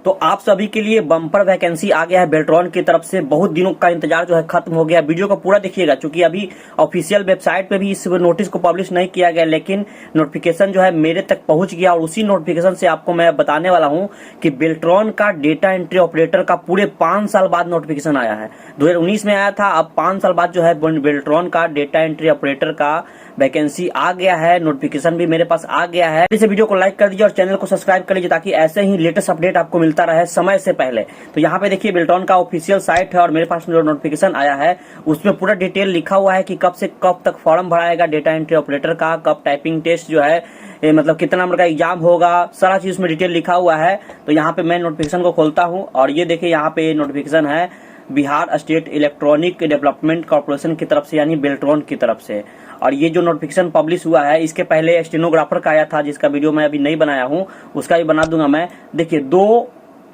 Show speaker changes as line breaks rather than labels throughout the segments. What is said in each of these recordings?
तो आप सभी के लिए बम्पर वैकेंसी आ गया है बेल्ट्रॉन की तरफ से। बहुत दिनों का इंतजार जो है खत्म हो गया। वीडियो को पूरा देखिएगा, क्योंकि अभी ऑफिशियल वेबसाइट पे भी इस नोटिस को पब्लिश नहीं किया गया, लेकिन नोटिफिकेशन जो है मेरे तक पहुंच गया और उसी नोटिफिकेशन से आपको मैं बताने वाला हूं कि बेल्ट्रॉन का डेटा एंट्री ऑपरेटर का पूरे 5 साल बाद नोटिफिकेशन आया है। 2019 में आया था, अब 5 साल बाद जो है बेल्ट्रॉन का डेटा एंट्री ऑपरेटर का वैकेंसी आ गया है। नोटिफिकेशन भी मेरे पास आ गया है। इस वीडियो को लाइक कर दीजिए और चैनल को सब्सक्राइब कर लीजिए, ताकि ऐसे ही लेटेस्ट अपडेट आपको मिलता रहे समय से पहले। तो यहाँ पे देखिए बेल्ट्रॉन का ऑफिशियल साइट है और मेरे पास जो नोटिफिकेशन आया है उसमें पूरा डिटेल लिखा हुआ है कि कब से कब तक फॉर्म भराएगा डेटा एंट्री ऑपरेटर का, कब टाइपिंग टेस्ट जो है मतलब कितना नंबर का एग्जाम होगा, सारा चीज उसमें डिटेल लिखा हुआ है। तो यहाँ पे मैं नोटिफिकेशन को खोलता हूँ और ये देखिए यहाँ पे नोटिफिकेशन है Bihar state electronic development corporation की तरफ से, यानी बेल्ट्रॉन की तरफ से। और ये जो नोटिफिकेशन पब्लिश हुआ है, इसके पहले स्टेनोग्राफर का आया था जिसका वीडियो मैं अभी नहीं बनाया हूँ, उसका भी बना दूंगा मैं। देखिए 2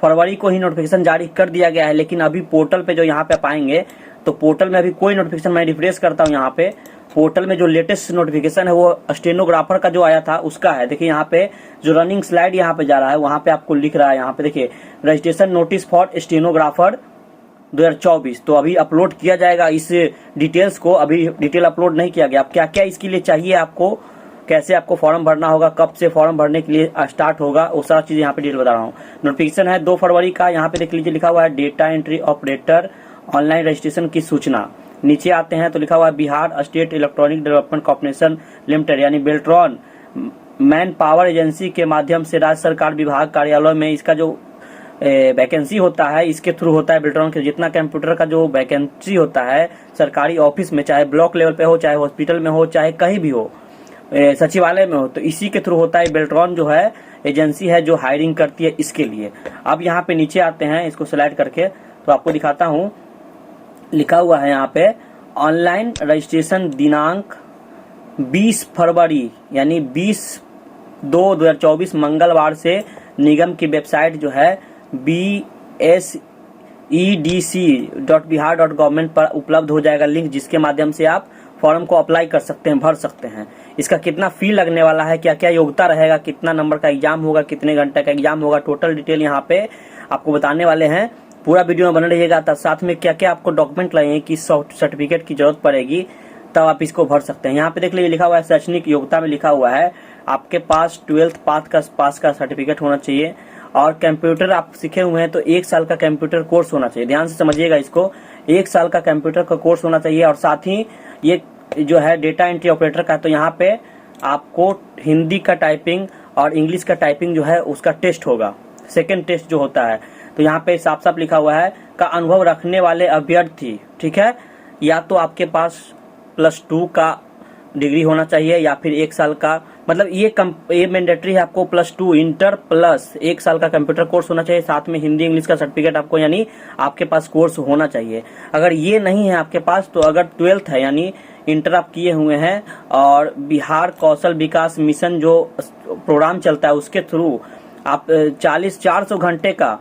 फरवरी को ही नोटिफिकेशन जारी कर दिया गया है, लेकिन अभी पोर्टल पे जो यहाँ पे पाएंगे तो पोर्टल में अभी कोई नोटिफिकेशन, मैं रिफ्रेश करता हूँ यहाँ पे, पोर्टल में जो लेटेस्ट नोटिफिकेशन है वो स्टेनोग्राफर का जो आया था उसका है। देखिए यहाँ पे जो रनिंग स्लाइड यहाँ पे जा रहा है वहां पे आपको लिख रहा है, यहाँ पे देखिए रजिस्ट्रेशन नोटिस फॉर स्टेनोग्राफर 2024। तो अभी अपलोड किया जाएगा इस डिटेल्स को, अभी डिटेल अपलोड नहीं किया गया। अब क्या क्या इसके लिए चाहिए आपको, कैसे आपको फॉर्म भरना होगा, कब से फॉर्म भरने के लिए स्टार्ट होगा, वो सारा चीज यहाँ पे डिटेल बता रहा हूँ। नोटिफिकेशन है 2 फरवरी का, यहाँ पे देख लीजिए लिखा हुआ है data entry operator online registration की सूचना। नीचे आते हैं तो लिखा हुआ है Bihar state electronic development corporation limited, यानी बेल्ट्रॉन मैन पावर एजेंसी के माध्यम से राज्य सरकार विभाग कार्यालय में इसका जो वैकेंसी होता है इसके थ्रू होता है। बेल्ट्रॉन के जितना कंप्यूटर का जो वैकेंसी होता है सरकारी ऑफिस में, चाहे ब्लॉक लेवल पे हो, चाहे हॉस्पिटल में हो, चाहे कहीं भी हो, सचिवालय में हो, तो इसी के थ्रू होता है। बेल्ट्रॉन जो है एजेंसी है जो हायरिंग करती है इसके लिए। अब यहाँ पे नीचे आते हैं, इसको सिलेक्ट करके तो आपको दिखाता हूँ, लिखा हुआ है यहाँ पे ऑनलाइन रजिस्ट्रेशन दिनांक 20 फरवरी यानी 20/2/2024 मंगलवार से निगम की वेबसाइट जो है bsedc.bihar.gov पर उपलब्ध हो जाएगा लिंक, जिसके माध्यम से आप फॉर्म को अप्लाई कर सकते हैं, भर सकते हैं। इसका कितना फी लगने वाला है, क्या क्या योग्यता रहेगा, कितना नंबर का एग्जाम होगा, कितने घंटे का एग्जाम होगा, टोटल डिटेल यहाँ पे आपको बताने वाले हैं। पूरा वीडियो में बने रहिएगा। तब साथ में क्या क्या आपको डॉक्यूमेंट लगेंगे, किस सर्टिफिकेट की जरूरत पड़ेगी, तब आप इसको भर सकते हैं। यहाँ पे देख लीजिए लिखा हुआ है शैक्षणिक योग्यता में लिखा हुआ है आपके पास 12th पास का सर्टिफिकेट होना चाहिए और कंप्यूटर आप सीखे हुए हैं तो 1 साल का कंप्यूटर कोर्स होना चाहिए। ध्यान से समझिएगा इसको, 1 साल का कंप्यूटर का कोर्स होना चाहिए। और साथ ही ये जो है डेटा एंट्री ऑपरेटर का, तो यहाँ पे आपको हिंदी का टाइपिंग और इंग्लिश का टाइपिंग जो है उसका टेस्ट होगा, सेकेंड टेस्ट जो होता है। तो यहाँ पे साफ साफ लिखा हुआ है का अनुभव रखने वाले अभ्यर्थी, ठीक है, या तो आपके पास +2 का डिग्री होना चाहिए या फिर 1 साल का, मतलब ये मैंडेटरी है आपको +2 इंटर प्लस 1 साल का कंप्यूटर कोर्स होना चाहिए। साथ में हिंदी इंग्लिश का सर्टिफिकेट आपको, यानी आपके पास कोर्स होना चाहिए। अगर ये नहीं है आपके पास तो अगर 12th है यानी इंटर आप किए हुए हैं और बिहार कौशल विकास मिशन जो प्रोग्राम चलता है उसके थ्रू आप 400 घंटे का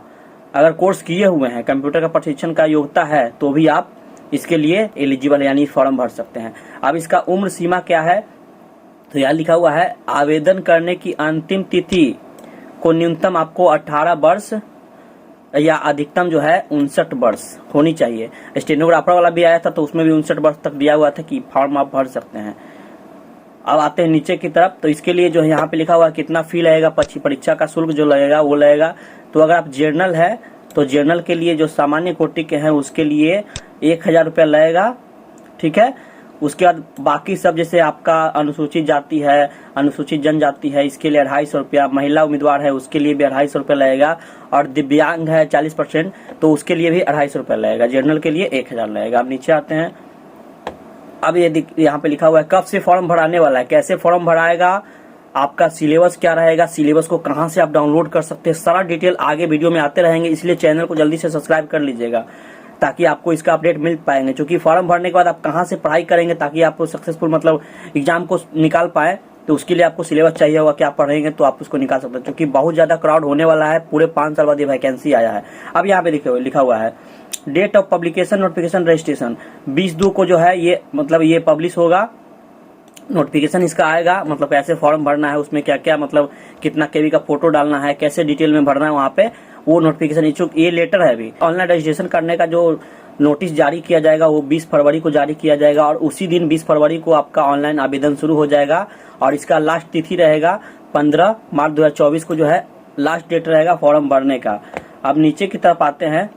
अगर कोर्स किए हुए हैं, कंप्यूटर का प्रशिक्षण का योग्यता है, तो भी आप इसके लिए एलिजिबल यानी फॉर्म भर सकते हैं। अब इसका उम्र सीमा क्या है, तो यहाँ लिखा हुआ है आवेदन करने की अंतिम तिथि को न्यूनतम आपको 18 वर्ष या अधिकतम जो है 59 वर्ष होनी चाहिए। स्टेनोग्राफर वाला भी आया था तो उसमें भी 59 वर्ष तक दिया हुआ था कि फॉर्म आप भर सकते हैं। अब आते हैं नीचे की तरफ, तो इसके लिए जो है यहाँ पे लिखा हुआ है कितना फी लगेगा, परीक्षा का शुल्क जो लगेगा वो लगेगा। तो अगर आप जर्नल है तो जर्नल के लिए जो सामान्य कोटि के हैं उसके लिए 1000 रुपया लगेगा, ठीक है। उसके बाद बाकी सब जैसे आपका अनुसूचित जाति है, अनुसूचित जनजाति है, इसके लिए 250 रुपया, महिला उम्मीदवार है उसके लिए भी 250 रुपया लगेगा, और दिव्यांग है 40% तो उसके लिए भी 250 रुपया लगेगा। जर्नल के लिए 1000 लगेगा। अब नीचे आते हैं, अब ये यहाँ पे लिखा हुआ है कब से फॉर्म भराने वाला है, कैसे फॉर्म भराएगा, आपका सिलेबस क्या रहेगा, सिलेबस को कहां से आप डाउनलोड कर सकते हैं, सारा डिटेल आगे वीडियो में आते रहेंगे। इसलिए चैनल को जल्दी से सब्सक्राइब कर लीजिएगा ताकि आपको इसका अपडेट मिल पाएंगे। क्योंकि फॉर्म भरने के बाद आप कहां से पढ़ाई करेंगे ताकि आपको सक्सेसफुल मतलब एग्जाम को निकाल पाए, तो उसके लिए आपको सिलेबस चाहिए होगा कि आप पढ़ेंगे तो आप उसको निकाल सकते हैं। क्योंकि बहुत ज्यादा क्राउड होने वाला है, पूरे 5 साल बाद ये वैकेंसी आया है। अब यहाँ पे लिखा हुआ है date of publication notification registration 20/2 को जो है ये मतलब ये पब्लिश होगा, नोटिफिकेशन इसका आएगा, मतलब कैसे फॉर्म भरना है, उसमें क्या क्या मतलब कितना केबी का फोटो डालना है, कैसे डिटेल में भरना है वहाँ पे, वो नोटिफिकेशन इच्छुक, ये लेटर है अभी। ऑनलाइन रजिस्ट्रेशन करने का जो नोटिस जारी किया जाएगा वो 20 फरवरी को जारी किया जाएगा और उसी दिन 20 फरवरी को आपका ऑनलाइन आवेदन शुरू हो जाएगा और इसका लास्ट तिथि रहेगा 15 मार्च 2024 को जो है लास्ट डेट रहेगा फॉर्म भरने का। अब नीचे की तरफ आते हैं।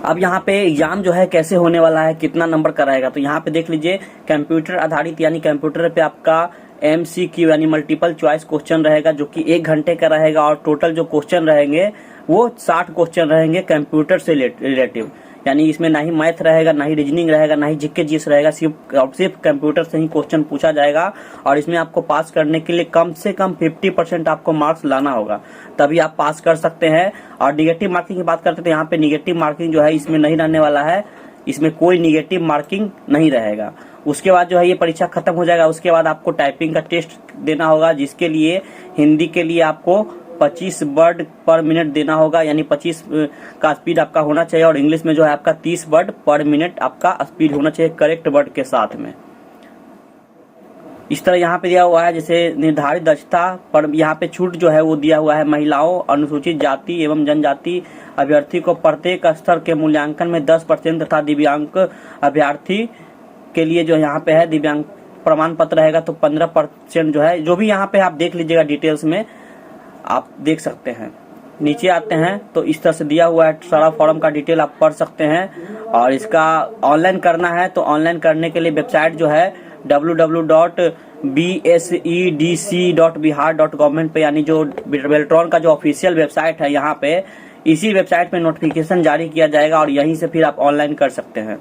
अब यहाँ पे एग्जाम जो है कैसे होने वाला है, कितना नंबर का रहेगा, तो यहाँ पे देख लीजिए कंप्यूटर आधारित यानी कंप्यूटर पे आपका MCQ यानी मल्टीपल चॉइस क्वेश्चन रहेगा जो कि 1 घंटे का रहेगा और टोटल जो क्वेश्चन रहेंगे वो 60 क्वेश्चन रहेंगे कंप्यूटर से रिलेटिव। यानी इसमें ना ही मैथ रहेगा, ना ही रीजनिंग रहेगा, ना ही जीके जीएस रहेगा, सिर्फ कंप्यूटर से ही क्वेश्चन पूछा जाएगा और इसमें आपको पास करने के लिए कम से कम 50% आपको मार्क्स लाना होगा, तभी आप पास कर सकते हैं। और निगेटिव मार्किंग की बात करते हैं तो यहाँ पे निगेटिव मार्किंग जो है इसमें नहीं रहने वाला है, इसमें कोई निगेटिव मार्किंग नहीं रहेगा। उसके बाद जो है ये परीक्षा खत्म हो जाएगा, उसके बाद आपको टाइपिंग का टेस्ट देना होगा जिसके लिए हिंदी के लिए आपको 25 वर्ड पर मिनट देना होगा, यानी 25 का स्पीड आपका होना चाहिए और इंग्लिश में जो है आपका 30 वर्ड पर मिनट आपका स्पीड होना चाहिए करेक्ट वर्ड के साथ में। इस तरह यहाँ पे दिया हुआ है जैसे निर्धारित दक्षता पर यहाँ पे छूट जो है वो दिया हुआ है। महिलाओं, अनुसूचित जाति एवं जनजाति अभ्यर्थी को प्रत्येक स्तर के मूल्यांकन में 10% तथा दिव्यांग अभ्यर्थी के लिए जो यहाँ पे है दिव्यांग प्रमाण पत्र रहेगा तो 15% जो है, जो भी यहाँ पे आप देख लीजिएगा डिटेल्स में आप देख सकते हैं। नीचे आते हैं तो इस तरह से दिया हुआ है सारा फॉर्म का डिटेल आप पढ़ सकते हैं। और इसका ऑनलाइन करना है तो ऑनलाइन करने के लिए वेबसाइट जो है www.bsedc.bihar.gov पे यानी जो बेल्ट्रॉन का जो ऑफिशियल वेबसाइट है यहाँ पे इसी वेबसाइट पे नोटिफिकेशन जारी किया जाएगा और यहीं से फिर आप ऑनलाइन कर सकते हैं।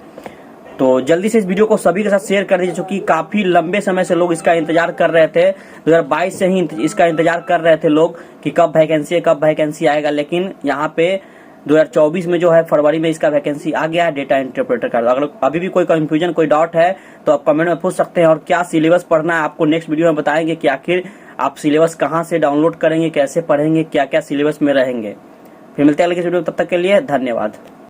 तो जल्दी से इस वीडियो को सभी के साथ शेयर कर दीजिए क्योंकि काफी लंबे समय से लोग इसका इंतजार कर रहे थे। 2022 से ही इसका इंतजार कर रहे थे लोग कि कब वैकेंसी आएगा, लेकिन यहाँ पे 2024 में जो है फरवरी में इसका वैकेंसी आ गया है डेटा इंटरप्रेटर का। अगर अभी भी कोई कंफ्यूजन कोई डाउट है तो आप कमेंट में पूछ सकते हैं और क्या सिलेबस पढ़ना है आपको नेक्स्ट वीडियो में बताएंगे कि आखिर आप सिलेबस कहाँ से डाउनलोड करेंगे, कैसे पढ़ेंगे, क्या क्या सिलेबस में रहेंगे। फिर मिलते हैं अगले वीडियो में, तब तक के लिए धन्यवाद।